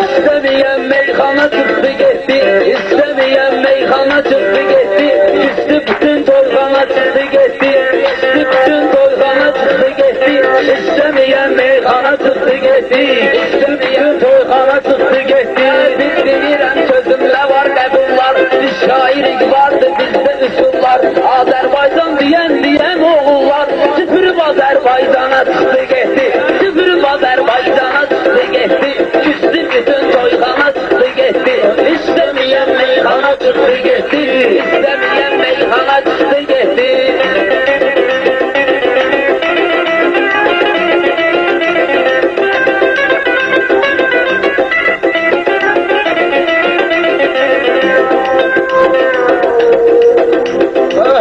İstemeyen meyhana çıktı gitti, istemeyen meyhana çıktı gitti, üstü bütün toygana çıktı gitti, üstü bütün toygana çıktı gitti, istemeyen meyhana çıktı gitti, üstü bütün toygana çıktı gitti. Biz bilirəm sözümlə var qəbullar, biz şairik vardı bizdə üsullar, Azərbaycan diyen oğullar, süpürüb Azərbaycana çıktı gitti, süpürüb Azərbaycana çıktı gitti, üstü bütün toygana çıktı gitti, istemeyen meyhana çıktı gitti, istemeyen meyhana çıktı gitti.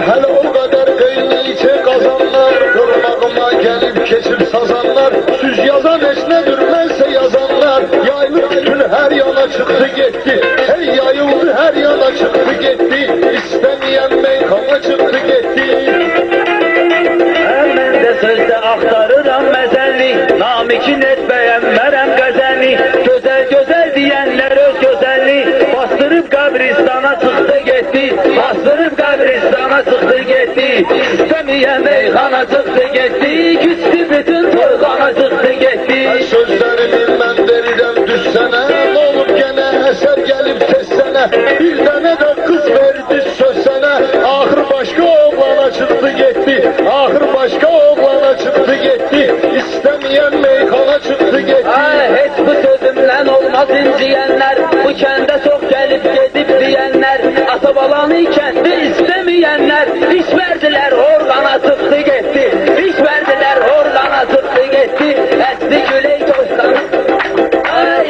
Hele o kadar gayriçe kazanlar, kırmağıma gelip kesip sazanlar, süz yazan esnedürmezse yazanlar, yaylık bütün her yana çıktı gitti, hey yayıldı her yana çıktı gitti, istemeyen meykana çıktı gitti. Mən də sözdə axtarıram məzəllik, namikin et bəyənmərəm qəzəllik, gözəl deyənlər öz gözəllik, bastırıb qəbristana çıxdı getdi, bastırıb qəbristana çıxdı getdi, istəməyən meyxana çıxdı getdi, küstü bütün toygana çıxdı getdi. Sözlerimi ben verirəm düz sənə, ne olur gene eser gelip tez sənə, bir tane de kız verdi söz sənə, ahır başka oğlana çıktı gitti, ahır başka oğlana çıktı gitti, istemeyen meykana çıktı gitti. Heç bu sözümdən olmaz inciyənlər, bu kəndə çox gəlib gedib deyənlər, ata balanı kəndi istəməyənlər, iş verdilər orqana çıxdı getdi, iş verdilər orqana çıxdı getdi, əsli güley dostana.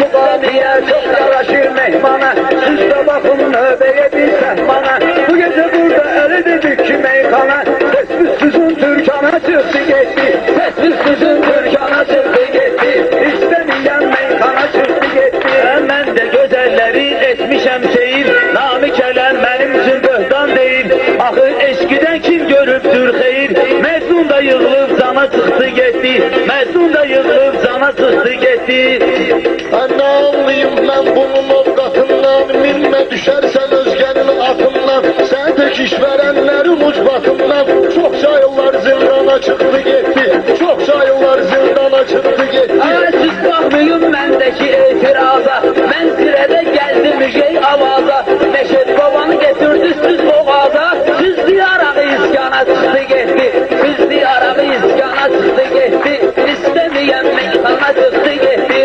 İstəməyən çox yaraşır mehmana, siz də baxın növbəyə bir səhmana, bu gecə burada əli dedik ki meyxana, səssizsizin türkana çıxdı getdi, səssizsizin türkana çıxdı getdi, istəməyən meyxana çıxdı getdi. Mən də gözəlləri etmişəm seyir, nami kələm mənim üçün böhtan deyil, axı eşqidən kim görübdür xeyir, Məcnun da yığılıb cana çıxdı getdi, Məcnun da yığılıb cana çıxdı getdi. Ben ne anlayayım ben bunun ovqatından, minmə düşərsən özgənin atından, sen tek iş verenlerin ucbatından, çok sayılar zindana çıktı gitti, çok sayılar zindana çıktı gitti. Siz baxmayın məndəki etiraza, mən sirədə gəldim müjey avaza, Məşəd babanı getirdi siz boğaza, siz diyarağı iskana çıxdı getdi, siz diyarağı iskana çıxdı getdi, istəməyən meyxana çıxdı getdi.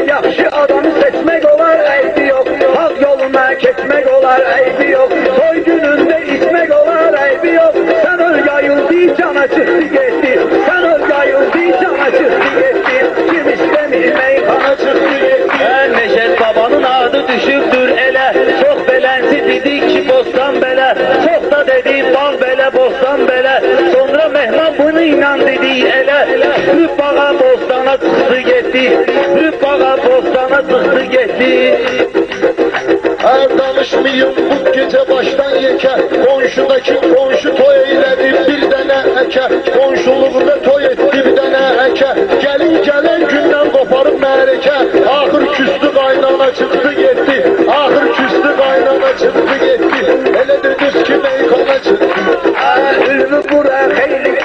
Yaxşı adamı seçmek olar, eybi yok, hak yoluna keçmek olar, eybi yok, toy gününde içmek olar, eybi yok, sen öl yayıldı cana çıktı getdi, sen öl yayıldı cana çıktı getdi, kim istemir meyxana çıktı getdi. Məşəd babanın adı düşübdür elə, çox belənsi dedik ki bostan belə, çox da dedi bağ belə, bostan belə, sonra mehman bunu inan dedi elə, sürüb bağa bostana çıxdı getdi, sürüb bağa bostana çıxdı getdi. Her danışmayım bu gece baştan yeke, komşudaki komşu toy eyledi bir tane eke, komşuluğunda toy etti bir tane eke, gelin gelen günden koparıp mereke, ahır küstü kaynana çıktı gitti, ahır küstü kaynana çıktı gitti, hele dediniz ki meykana çıktı. Ülmü buraya xeyli,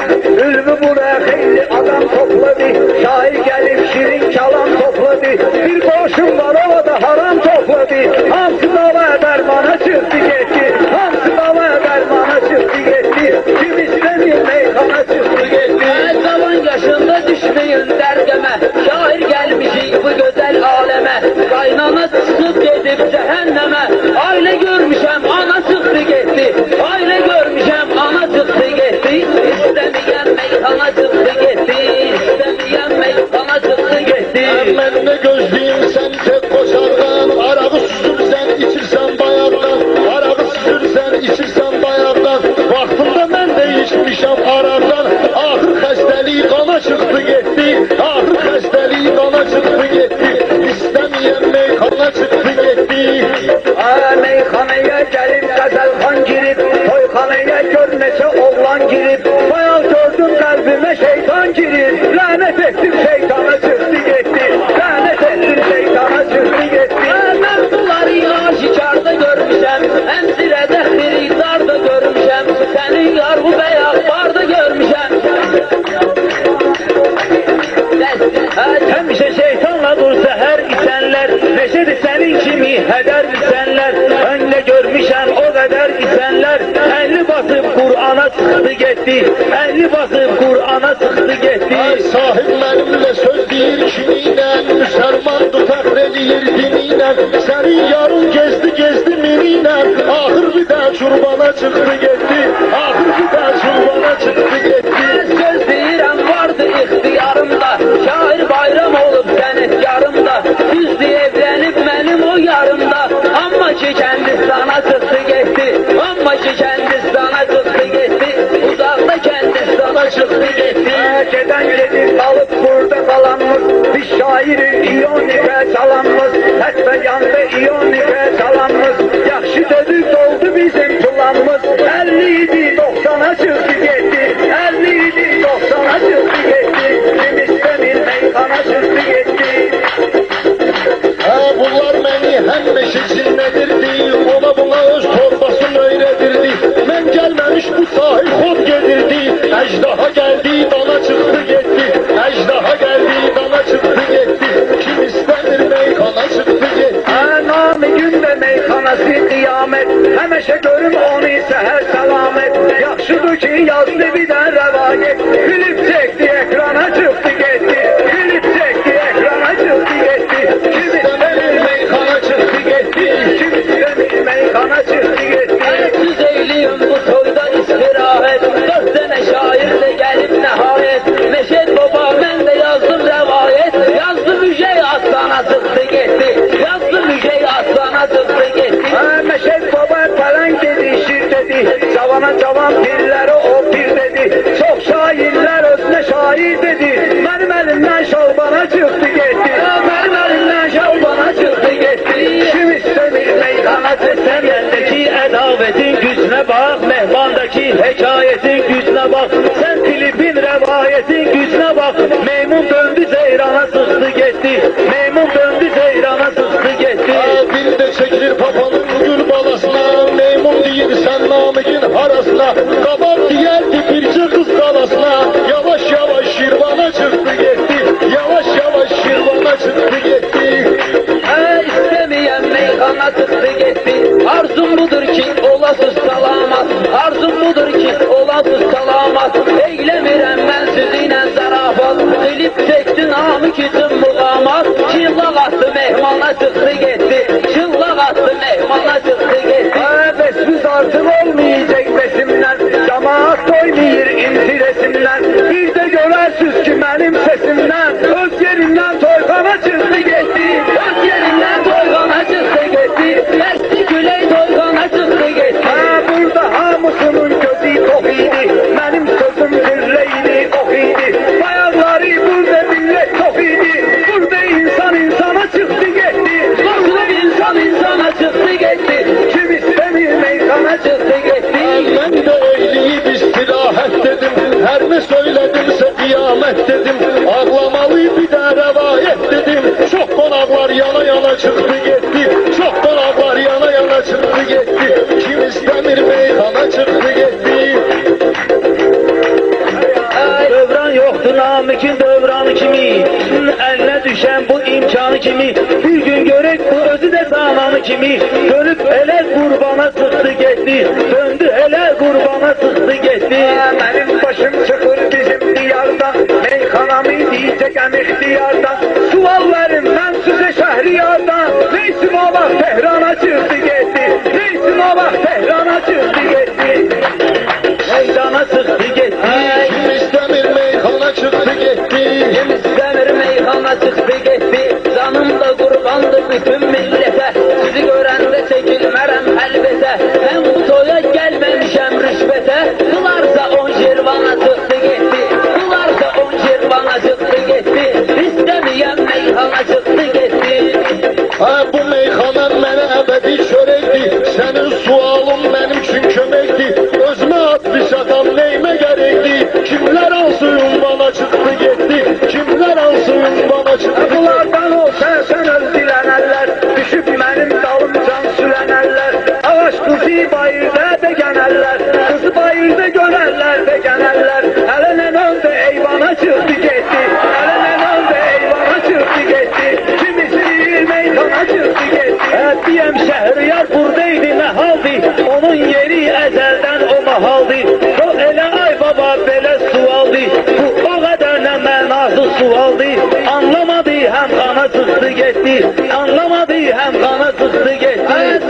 ülmü buraya xeyli adam topladı, şair gelip şirin kalam topladı, bir boşum var o da haram topladı, hamsı davaya dermana çıktı gitti, hamsı davaya dermana çıktı gitti, kim istemiyor meyxana çıktı gitti. Zaman yaşında düşmeyin dergeme, şair gelmişik bu güzel aleme, kaynana çıkıp gidip cehenneme, aile görmüşem ana çıktı gitti, aile görmüşem ana çıktı gitti, istemeyen meyxana çıktı gitti, istemeyen meyxana çıktı gitti. Ben ne gözleyim sen tek koşardan, arağı süzürsen içirsen bayardan, arağı süzürsen içirsen bayardan, vaxtında ben de içmişem arardan, ahır xəstəliyi qana çıktı gitti, ahır xəstəliyi qana çıktı gitti, istemeyen meykana çıktı gitti. Meyxanaya gelip qəzəlxan girip, toyxanaya gör neçə oğlan girip, bayaq gördüm kalbime şeytan girip. ettim şeytana çıktı gitti. Lanet ettim şeytana çıktı gitti. Ben bunları aşikarda görmüşəm, əmsirədə xiridarda görmüşəm, sənin yar bu bəyaz barda görmüşəm. Həmişə şeytanla dursa hər isənlər, neşədir sənin kimi hədər isənlər. Önlə görmüşəm o qədər isənlər, əlli basıb Qur'ana sıxdı getdi, əlli basıb Qur'ana sıxdı getdi. Ay sahib mənimlə söz deyir kiminlə, müsəlmandır fəxr eləyir dininlə. Sənin yarın gezdi mininlə, ahır bir də çurbana çıxdı getdi, ahır bir də çurbana çıxdı getdi. Söz deyirəm vardı ixtiyarımda, şair bayram olub sənətkarımda, düzdür evlənib mənim o yarımda, amma ki kəndistana çıxdı getdi, amma ki kəndistana çıxdı getdi, uzaqda kəndistana çıxdı getdi. Gedən gedir qalıb burada qalanmız, biz şairin iyonikə çalanmız, hətta yandı iyonikə çalanmız, yaxşı dedik oldu bizim planımız. 50 idi 90'a çıktı gitti, 50 idi 90'a çıktı gitti, kim istemir meykana çıktı gitti. Bunlar məni həmişə cinlədirdi, ona buna öz torbasını öyrədirdi. Mən gəlməmiş bu sahil xod gedirdi, əcdaha gəldi, dana çıxdı getdi, əcdaha gəldi, dana çıxdı getdi, kim istəmir meykana çıxdı getdi. Nami gündə meyxanası qiyamət, həməşə görüm onu səhər səlamət. Yaxşıdır ki yazdı bir də rəvayət, klip çəkdi ekrana çıxdı getdi, klip çəkdi ekrana çıxdı getdi. Kim istəmir meykana çıxdı getdi, kim istəmir meykana çıxdı getdi. Siz eyliyim bu toyda istirahət, 4 dənə şair də gəlib nəhayət, Meşed baba mən də yazdım rəvayət, yazdım müjey aslana çıxdı getdi, yazdım müjey aslana çıxdı getdi. Meşed baba pələng dedi, şir dedi, cavana cavan pirləri o pir dedi, çox şairlər özünə şair dedi, mənim əlimdən şalbana çıxdı getdi, mənim əlimdən şalbana çıxdı getdi. Kim istəmir meykana Səmyəndəki ədavetin gücünə bax, mehmandakı hekayetin gücünə bax, sən klipin rəvayetin gücünə bax, meymun döndü ceyrana sıxdı getdi, meymun döndü ceyrana sıxdı getdi. Dil də çəkilir papanın gül balasına, meymun deyir sən namikin harasına, qabaq deyərdi bircə qız qalasına, yavaş yavaş şirvana çıxdı getdi, yavaş yavaş şirvana çıxdı getdi. İstəməyən meyxana çıxdı getdi, arzum budur ki olasız salamat, arzum budur ki olasız salamat, eyləmirəm mən sizinlə zarafat, klip çəkdi namik üçün muğamat, çillaq atdı mehmana çıxdı getdi, çillaq atdı mehmana çıxdı getdi. Besimiz artık olmayacak besimden, cemaat doymayır inti resimden, bir de görersiniz ki benim sesimden, öz yerinden toykana çıktı gitti, öz yerinden Toyğana çıxdı getdi, bəsti külək toyğana çıxdı getdi. burada hamısının gözü tok idi, benim sözüm zirreydi, ok idi, bayaqları burada millet çok idi, burada insan insana çıktı gitti, Baxılıb insan insana çıxdı getdi, kim istemir meykana çıxdı getdi. Mən də eyləyib istirahət dedim, hər nə söylədimsə qiyamət dedim, ağlamalı bir də rəvayət dedim, çox qonaqlar yana yana çıxdı getdi, çox qonaqlar yana yana çıxdı getdi, kim istəmir meyxana çıxdı getdi. Dövran yoxdur namikin dövranı kimi, əlinə düşən bu imkanı kimi, bir gün görək bu özü də zananı kimi, dönüb elə qurbana sıxdı getdi, döndü elə qurbana sıxdı getdi. Benim başım çıkır bizim diyardan, meyxanamı diyeceğim ihtiyardan, sual verin ben size şehriyardan, neysin o bak Tehran'a çıktı gitti, neysin o bak Tehran'a çıktı gitti. Meydana sıxdı getdi. Kim istəmir meyxana çıxdı getdi. Kim istəmir meyxana çıxdı getdi, canım da qurbandır bütün millətə, sizi görəndə çəkilmərəm əlbətə, mən bu toya gəlməmişəm rüşvətə. kana çıktı gitti. Anlamadı hem kana çıktı gitti.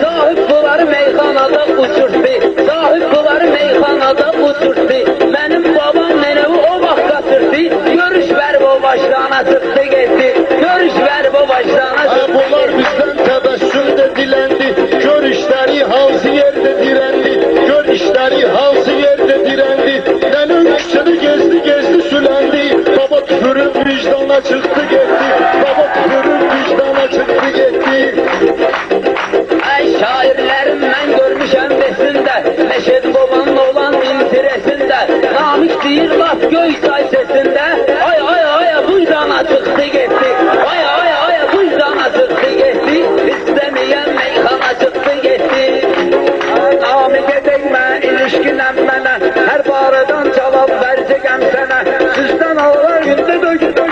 Sahip bunları meyhanada uçurdu. Sahip bunları meyhanada uçurdu. Benim babam nenevi o vaxt kaçırdı. Görüş ver bu başlarına çıktı gitti. Görüş ver bu başlarına çıktı gitti. Bunlar bizden tebessüm de dilendi. Gör işleri hansı yerde direndi. Gör işleri hansı yerde direndi. Nenen küçeni gezdi sülendi. Baba tüfürün vicdana çıktı gitti. Baba tüfürün vicdana çıktı gitti. Ay şairlerim ben görmüşem besinde. Neşet babanın olan intiresinde. Namık değil laf göy say sesinde. Ay ay ay buydana çıktı gitti. Ay ay ay buydana çıktı gitti. İstemeyen meyhana çıktı gitti. Namık değme ilişkinen mənə, hər barədən cavab verəcəyəm sənə. Sizdən Allah gündə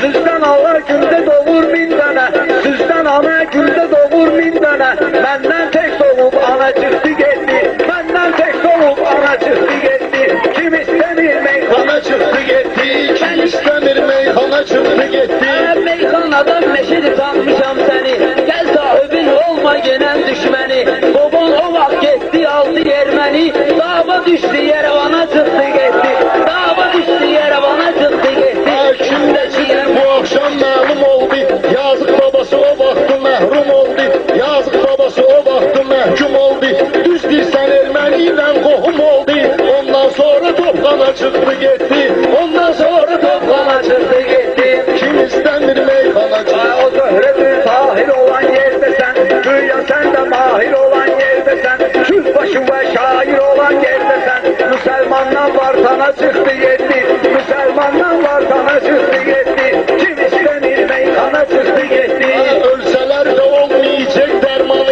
sizdən Allah gündə doğur min dənə. Sizdən ana gündə doğur min dənə. Məndən tek doğub ana çıxdı getdi. Məndən tek doğub ana çıxdı getdi. Kim istəmir meyxana Çıktı gitti. Kim istemir meyhana çıktı gitti. Meyhanadan meşedi tanmışam seni. Gel sahibin olma gelen düşmeni. Baban o vaxt gitti aldı yermeni. Dava düştü Yerevan'a çıktı gitti. Dava düştü Yerevan'a çıktı gitti. Kimdəkidir bu akşam məlum oldu. Yazık babası o vaxtı məhrum oldu. Yazık babası o vaxtı məhkum oldu. Düz dirsən erməni ilə qohum oldu. Ondan sonra topxana çıktı gitti. Ondan sonra topxana çıktı gitti. Kim istəmir meyxana çıktı. O zöhrədir tahir olan yerde sen. Güya sen de mahir olan yerde sen. Küzbaşı ve şair olan yerde sen. Müslümandan var sana çıktı yetti. Müslümandan var sana çıktı yetti. Kim istemir meyxana çıktı yetti. Ölseler de olmayacak dermanı.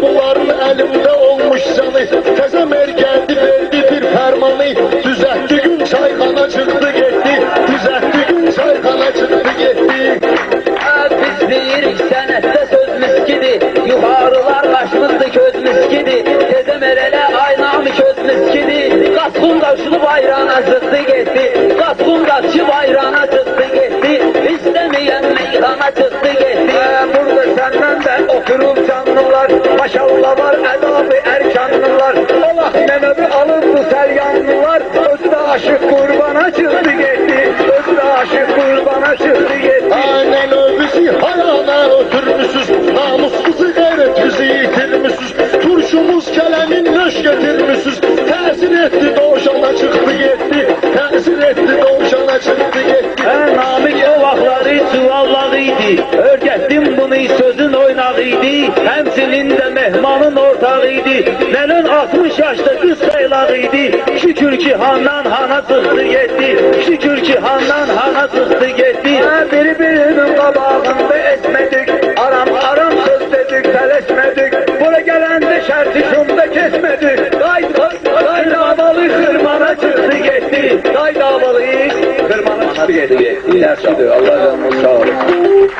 Bunların elimde olmuş canı. Tezem geldi verdi bir fermanı. Düzeltti gün çayxana çıktı gitti. Düzeltti gün çayxana çıktı gitti. Biz deyirik sənətdə söz miskidi. Yuxarılar qaşmızdı köz miskidi. Tezem erele aynamı köz miskidi. Qasqun qaşlı bayrağına çıktı gitti. Qasqun qaçı bayrağına çıktı gitti. İstemeyen meyhana çıktı gitti. Burada senden de oturup canlılar. Maşallah var edabı erkanlılar. Allah nenevi alır bu seryanlılar. Özü de aşık kurbana çıktı gitti. Özü de aşık kurbana çıktı gitti. Aynen öbüsü hayana ötürmüşüz. Namusumuzu gayretimizi yitirmişiz. Turşumuz kelemin nöş getirmişiz. Tesir etti doğuşana çıktı gitti. Tesir etti doğuşana çıktı gitti. Namık o vaxtları çuvallağıydı. Örgətdim bunu sözün oynağıydı. Həmsinin də mehmanın ortağıydı. Nənən 60 yaşda qız saylağıydı. Şükür ki handan hana çıktı gitti. Şükür ki handan hana çıktı gitti. Birbirinin qabağında etmedik. Aram aram söz dedik teleşmedik. Buraya gelende şerti şumda kesmedik. Daydabalı kırmana çıktı gitti. Daydabalı kırmana çıktı gitti. Yaşadı Allah canını sağ olsun.